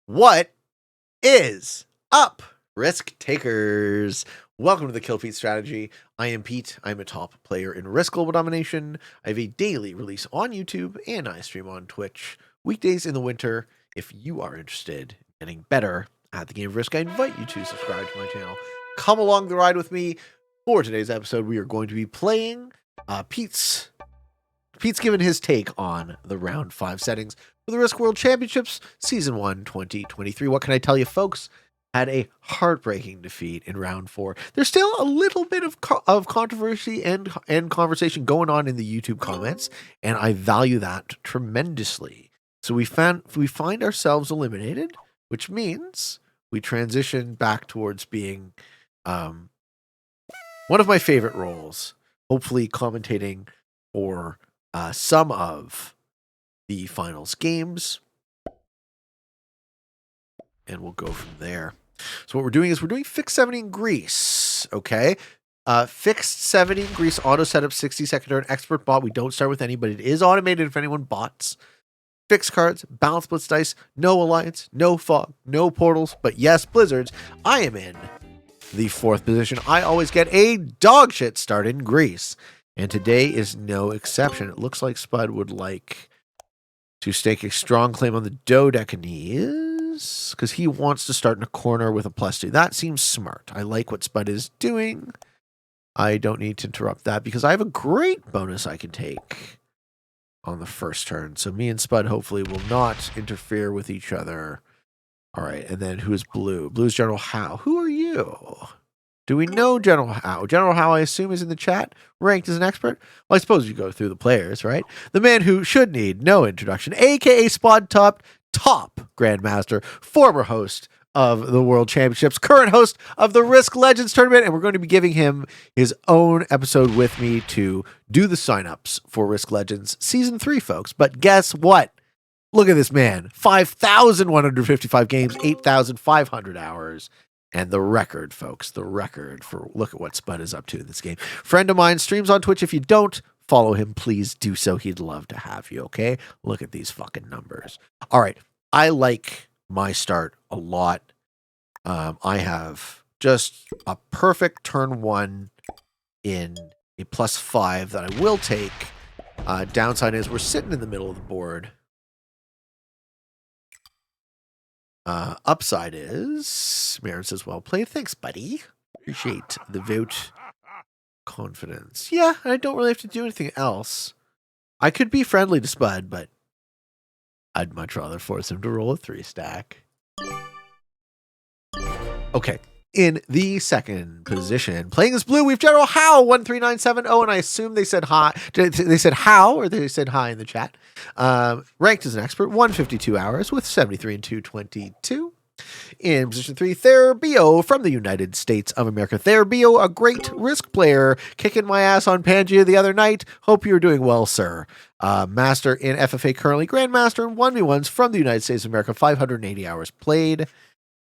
What is up, risk takers? Welcome to the Kill Pete strategy. I am Pete. I'm a top player in Risk Global Domination. I have a daily release on YouTube and I stream on Twitch weekdays in the winter. If you are interested in getting better at the game of Risk, I invite you to subscribe to my channel. Come along the ride with me. For today's episode, we are going to be playing Pete's given his take on the round 5 settings for the Risk World Championships Season 1 2023. What can I tell you, folks? Had a heartbreaking defeat in round 4. There's still a little bit of controversy and conversation going on in the YouTube comments, and I value that tremendously. So we find ourselves eliminated, which means we transition back towards being one of my favorite roles, hopefully commentating for some of the finals games, and we'll go from there. So what we're doing is we're doing fixed 70 in Greece, okay? Fixed 70 in Greece, auto setup, 60-second turn, expert bot. We don't start with any, but it is automated if anyone bots. Fixed cards, balance blitz dice, no alliance, no fog, no portals, but yes, blizzards. I am in the 4th position. I always get a dog shit start in Greece, and today is no exception. It looks like Spud would like to stake a strong claim on the Dodecanese because he wants to start in a corner with a +2. That seems smart. I like what Spud is doing. I don't need to interrupt that because I have a great bonus I can take on the first turn. So me and Spud hopefully will not interfere with each other. All right, and then who is Blue? Blue's General Howe. Who are you? Do we know General Howe? General Howe, I assume, is in the chat, ranked as an expert. Well, I suppose you go through the players, right? The man who should need no introduction, a.k.a. Spot top Grandmaster, former host of the World Championships, current host of the Risk Legends Tournament, and we're going to be giving him his own episode with me to do the signups for Risk Legends Season 3, folks. But guess what? Look at this man. 5,155 games, 8,500 hours. And the record, folks, the record for look at what Spud is up to in this game. Friend of mine streams on Twitch. If you don't follow him, please do so. He'd love to have you, okay? Look at these fucking numbers. All right. I like my start a lot. I have just a perfect turn 1 in a +5 that I will take. Downside is we're sitting in the middle of the board. Upside is Marin says, well played. Thanks, buddy. Appreciate the vote. Confidence. Yeah, I don't really have to do anything else. I could be friendly to Spud, but I'd much rather force him to roll a 3-stack. Okay. In the second position, playing as Blue, we've General Howe 13970, and I assume they said hi. They said how, or they said hi in the chat. Ranked as an expert, 152 hours with 73 and 222. In position 3, Therbio from the United States of America. Therbio, a great Risk player, kicking my ass on Pangea the other night. Hope you're doing well, sir. Master in FFA, currently Grandmaster in 1v1s from the United States of America. 580 hours played.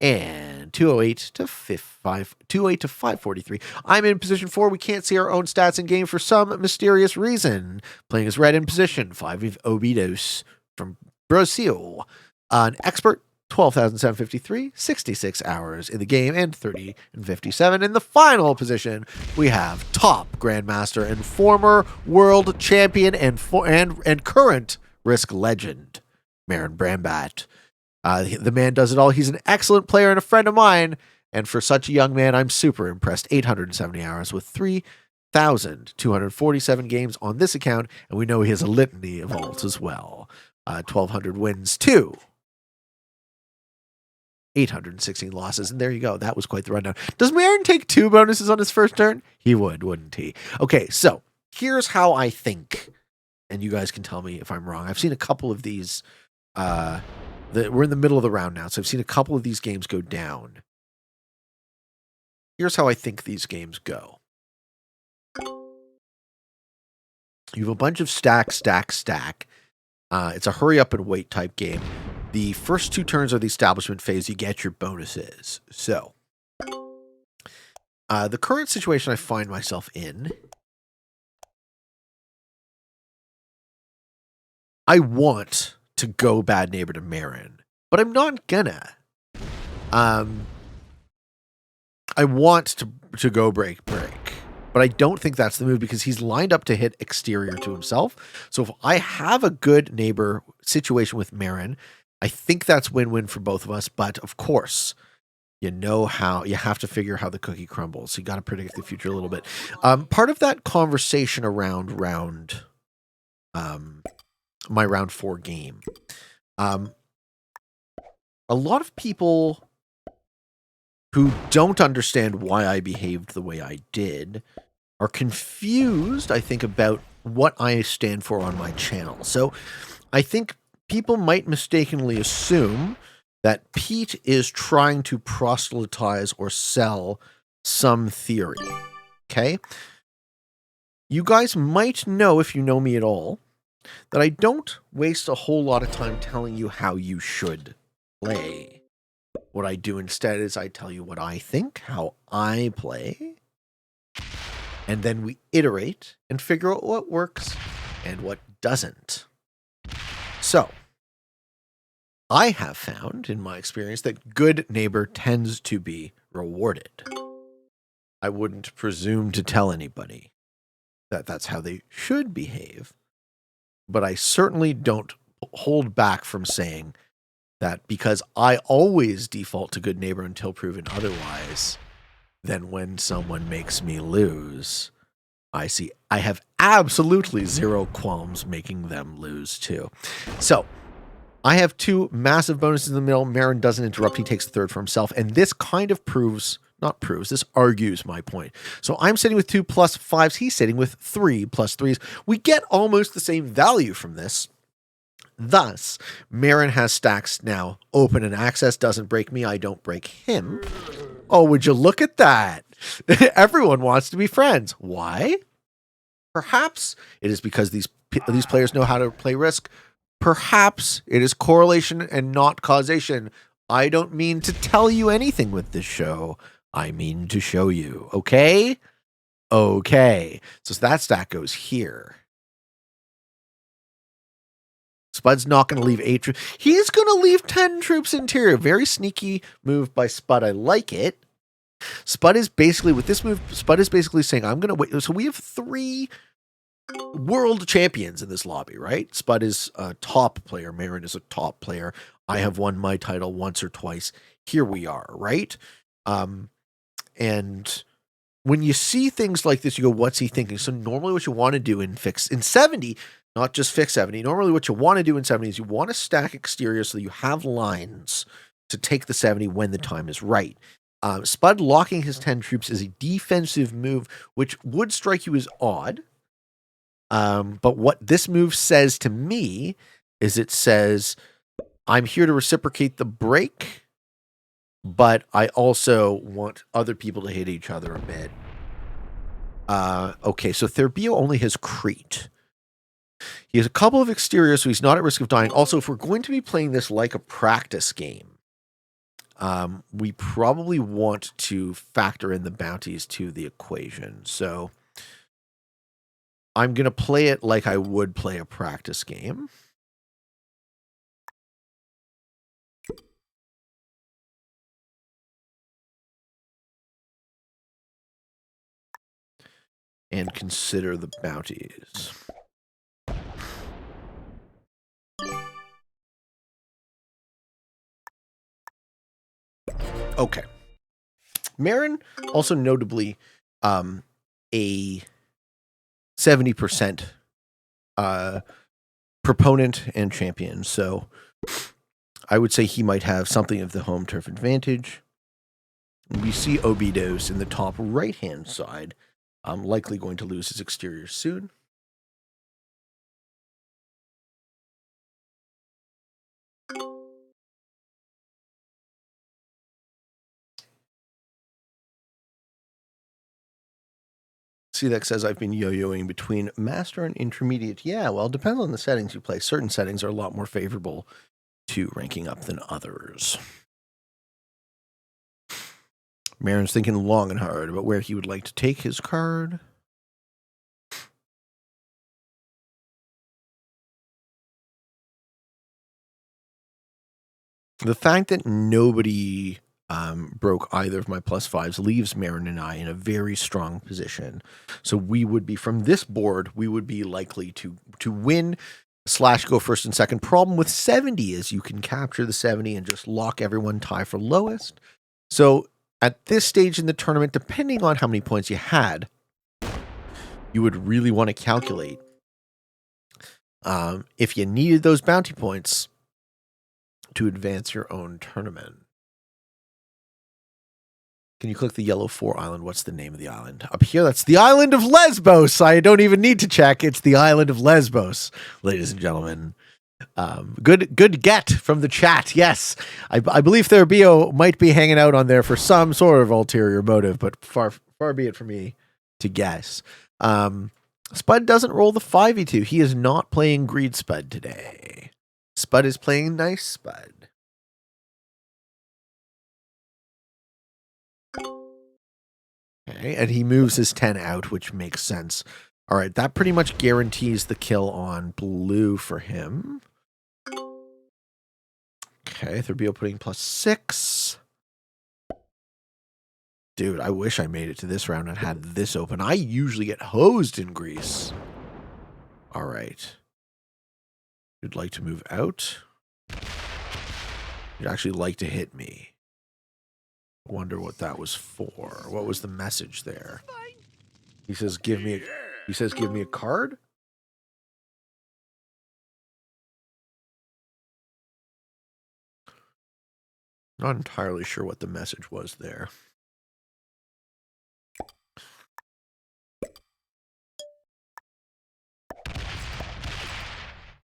And 208 to 543. I'm in position 4. We can't see our own stats in game for some mysterious reason. Playing as red in position 5 of Obidos from Brazil. An expert, 12,753, 66 hours in the game, and 30 and 57. In the final position, we have top Grandmaster and former world champion and current Risk legend, Marin Brambat. The man does it all. He's an excellent player and a friend of mine. And for such a young man, I'm super impressed. 870 hours with 3,247 games on this account. And we know he has a litany of alts as well. 1,200 wins too. 816 losses. And there you go. That was quite the rundown. Does Marin take 2 bonuses on his first turn? He would, wouldn't he? Okay, so here's how I think. And you guys can tell me if I'm wrong. I've seen a couple of these... we're in the middle of the round now, so I've seen a couple of these games go down. Here's how I think these games go. You have a bunch of stack. It's a hurry up and wait type game. The first 2 turns are the establishment phase. You get your bonuses. So, the current situation I find myself in, I want to go bad neighbor to Marin but I'm not gonna. I want to go break, but I don't think that's the move because he's lined up to hit exterior to himself. So if I have a good neighbor situation with Marin, I think that's win-win for both of us. But of course, you know how you have to figure how the cookie crumbles. You got to predict the future a little bit. Part of that conversation around my round 4 game, a lot of people who don't understand why I behaved the way I did are confused, I think, about what I stand for on my channel. So I think people might mistakenly assume that Pete is trying to proselytize or sell some theory. Okay? You guys might know, if you know me at all, that I don't waste a whole lot of time telling you how you should play. What I do instead is I tell you what I think, how I play, and then we iterate and figure out what works and what doesn't. So, I have found, in my experience, that good neighbor tends to be rewarded. I wouldn't presume to tell anybody that that's how they should behave, but I certainly don't hold back from saying that because I always default to good neighbor until proven otherwise, then when someone makes me lose, I have absolutely zero qualms making them lose too. So I have 2 massive bonuses in the middle. Marin doesn't interrupt. He takes the third for himself. And this kind of this argues my point. So I'm sitting with 2 plus 5s. He's sitting with 3 plus 3s. We get almost the same value from this. Thus, Marin has stacks now. Open and access doesn't break me. I don't break him. Oh, would you look at that? Everyone wants to be friends. Why? Perhaps it is because these players know how to play Risk. Perhaps it is correlation and not causation. I don't mean to tell you anything with this show. I mean to show you. Okay? Okay. So that stack goes here. Spud's not going to leave 8 troops. He's going to leave 10 troops interior. Very sneaky move by Spud. I like it. Spud is basically, with this move, Spud is basically saying, I'm going to wait. So we have 3 world champions in this lobby, right? Spud is a top player. Marin is a top player. I have won my title once or twice. Here we are, right? And when you see things like this, you go, what's he thinking? So normally what you want to do in 70, not just fix 70, normally what you want to do in 70 is you want to stack exterior so that you have lines to take the 70 when the time is right. Spud locking his 10 troops is a defensive move, which would strike you as odd. But what this move says to me is it says, I'm here to reciprocate the break, but I also want other people to hit each other a bit. Okay, so Therbio only has Crete. He has a couple of exteriors, so he's not at risk of dying. Also, if we're going to be playing this like a practice game, we probably want to factor in the bounties to the equation. So I'm going to play it like I would play a practice game. And consider the bounties. Okay. Marin, also notably, a 70% proponent and champion. So I would say he might have something of the home turf advantage. We see Obidos in the top right-hand side. Likely going to lose his exterior soon. Selec says I've been yo-yoing between master and intermediate. Yeah, well, it depends on the settings you play. Certain settings are a lot more favorable to ranking up than others. Marin's thinking long and hard about where he would like to take his card. The fact that nobody broke either of my +5s leaves Marin and I in a very strong position. So we would be, from this board, we would be likely to win / go first and second. Problem with 70 is you can capture the 70 and just lock everyone tie for lowest. So at this stage in the tournament, depending on how many points you had, you would really want to calculate if you needed those bounty points to advance your own tournament. Can you click the yellow 4 island? What's the name of the island? Up here, that's the island of Lesbos. I don't even need to check. It's the island of Lesbos, ladies and gentlemen. Good get from the chat. Yes, I believe Therbio might be hanging out on there for some sort of ulterior motive, but far be it for me to guess. Spud doesn't roll the 5e2. He is not playing Greed Spud today. Spud is playing Nice Spud. Okay, and he moves his 10 out, which makes sense. All right, that pretty much guarantees the kill on blue for him. Okay, Therbio putting +6. Dude, I wish I made it to this round and had this open. I usually get hosed in Greece. All right. You'd like to move out? You'd actually like to hit me. Wonder what that was for. What was the message there? He says, give me a card? Not entirely sure what the message was there.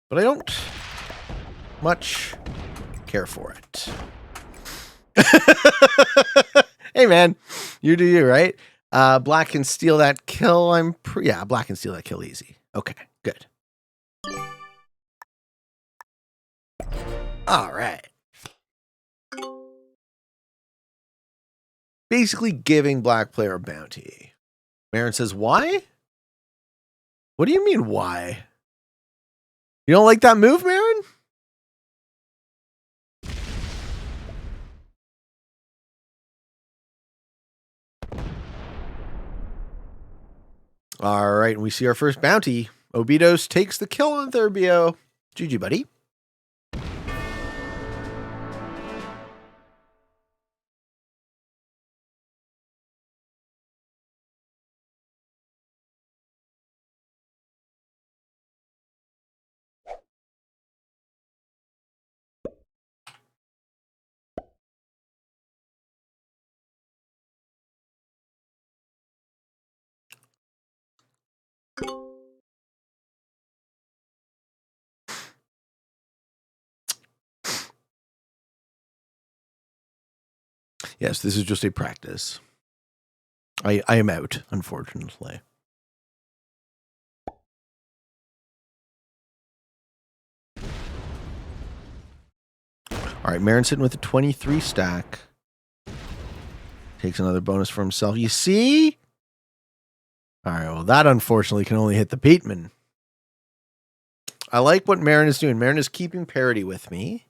But I don't much care for it. Hey man, you do you, right? Black can steal that kill. Yeah, black can steal that kill easy. Okay, good. All right. Basically giving black player a bounty. Marin says, why? What do you mean, why? You don't like that move, Marin? All right, and we see our first bounty. Obidos takes the kill on Therbio. GG, buddy. Yes, this is just a practice. I am out, unfortunately. All right, Marin sitting with a 23 stack. Takes another bonus for himself. You see? All right, well, that unfortunately can only hit the Peatman. I like what Marin is doing. Marin is keeping parity with me.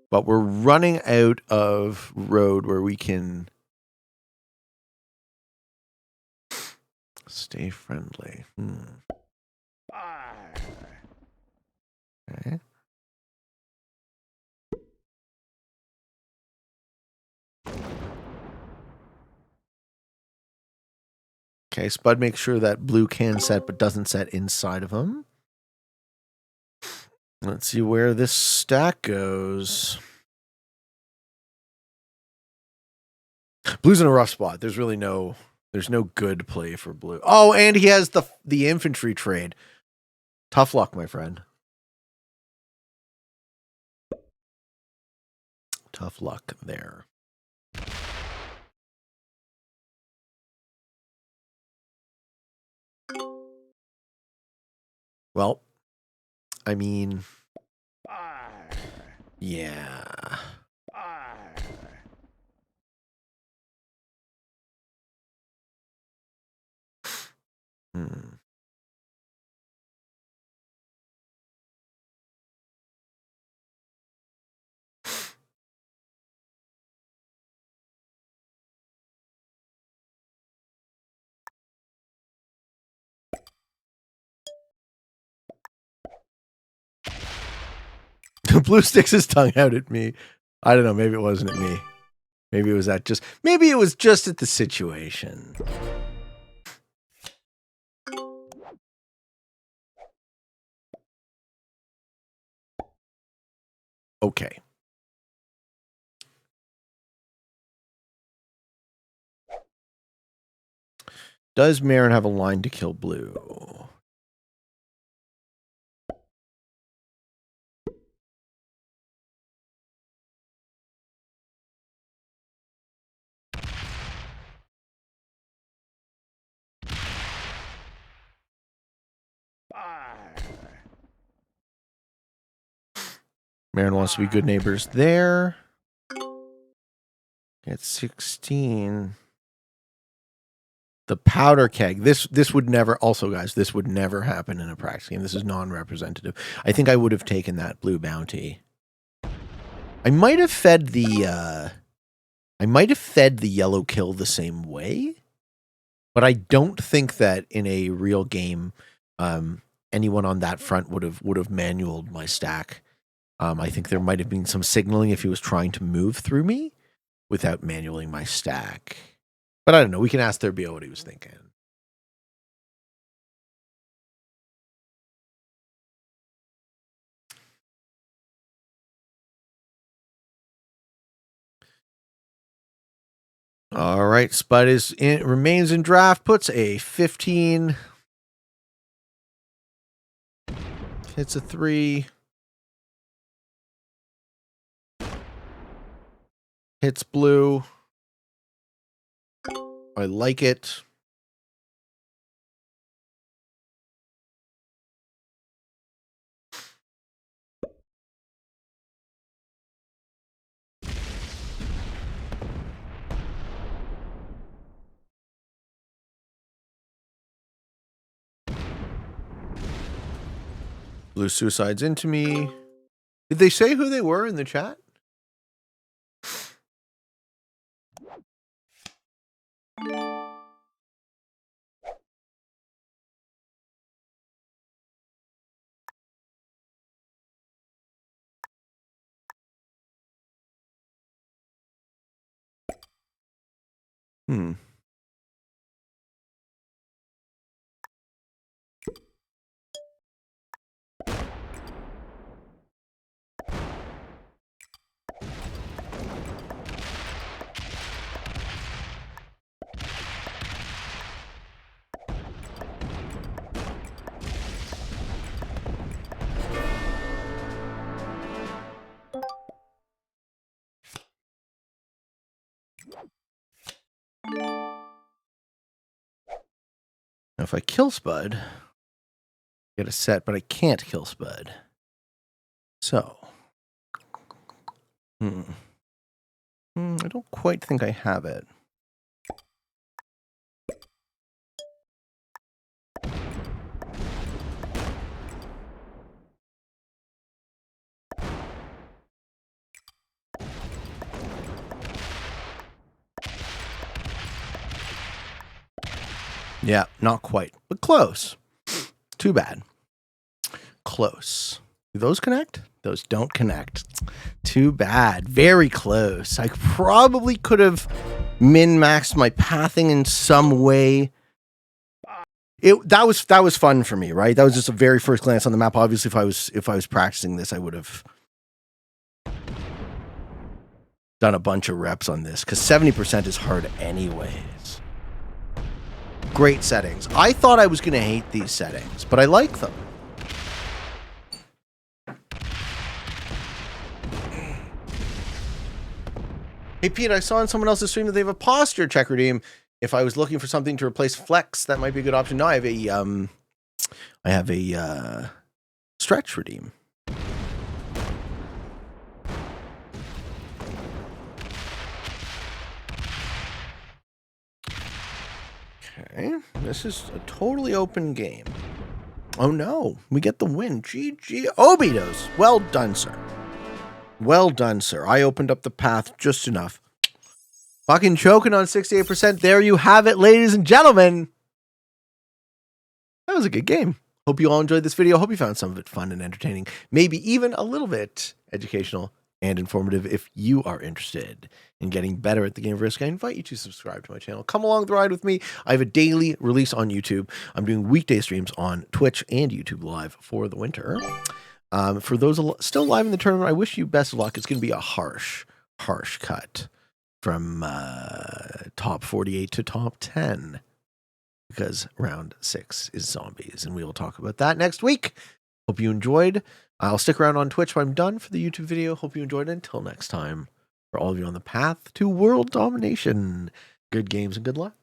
But we're running out of road where we can stay friendly. Okay. Okay, Spud makes sure that blue can set but doesn't set inside of him. Let's see where this stack goes. Blue's in a rough spot. There's no good play for blue. Oh, and he has the infantry trade. Tough luck, my friend. Tough luck there. Well, I mean, yeah. Blue sticks his tongue out at me. I don't know. Maybe it wasn't at me. Maybe it was at just. Maybe it was just at the situation. Okay. Does Marin have a line to kill blue? Marin wants to be good neighbors there. It's 16. The powder keg. This would never. Also, guys, this would never happen in a practice game. This is non-representative. I think I would have taken that blue bounty. I might have fed the. I might have fed the yellow kill the same way, but I don't think that in a real game, anyone on that front would have manualed my stack. I think there might have been some signaling if he was trying to move through me without manualing my stack. But I don't know. We can ask their BO what he was thinking. All right. Spud remains in draft. Puts a 15. Hits a 3. Hits blue. I like it. Blue suicides into me. Did they say who they were in the chat? Now, if I kill Spud, I get a set, but I can't kill Spud. So, I don't quite think I have it. Yeah, not quite, but close. Too bad. Close. Do those connect? Those don't connect. Too bad. Very close. I probably could have min-maxed my pathing in some way. That was fun for me, right? That was just a very first glance on the map. Obviously, if I was practicing this, I would have done a bunch of reps on this because 70% is hard anyways. Great settings. I thought I was going to hate these settings, but I like them. Hey, Pete, I saw on someone else's stream that they have a posture check redeem. If I was looking for something to replace flex, that might be a good option. No, I have a stretch redeem. Okay, this is a totally open game. Oh no, we get the win. GG Obidos. Well done, sir. Well done, sir. I opened up the path just enough. Fucking choking on 68%. There you have it, ladies and gentlemen. That was a good game. Hope you all enjoyed this video. Hope you found some of it fun and entertaining. Maybe even a little bit educational, and informative. If you are interested in getting better at the game of Risk, I invite you to subscribe to my channel. Come along the ride with me. I have a daily release on YouTube. I'm doing weekday streams on Twitch and YouTube Live for the winter. For those still live in the tournament, I wish you best of luck. It's going to be a harsh cut from top 48 to top 10 because round 6 is zombies, and we will talk about that next week. Hope you enjoyed. I'll stick around on Twitch when I'm done for the YouTube video. Hope you enjoyed it. Until next time, for all of you on the path to world domination, good games and good luck.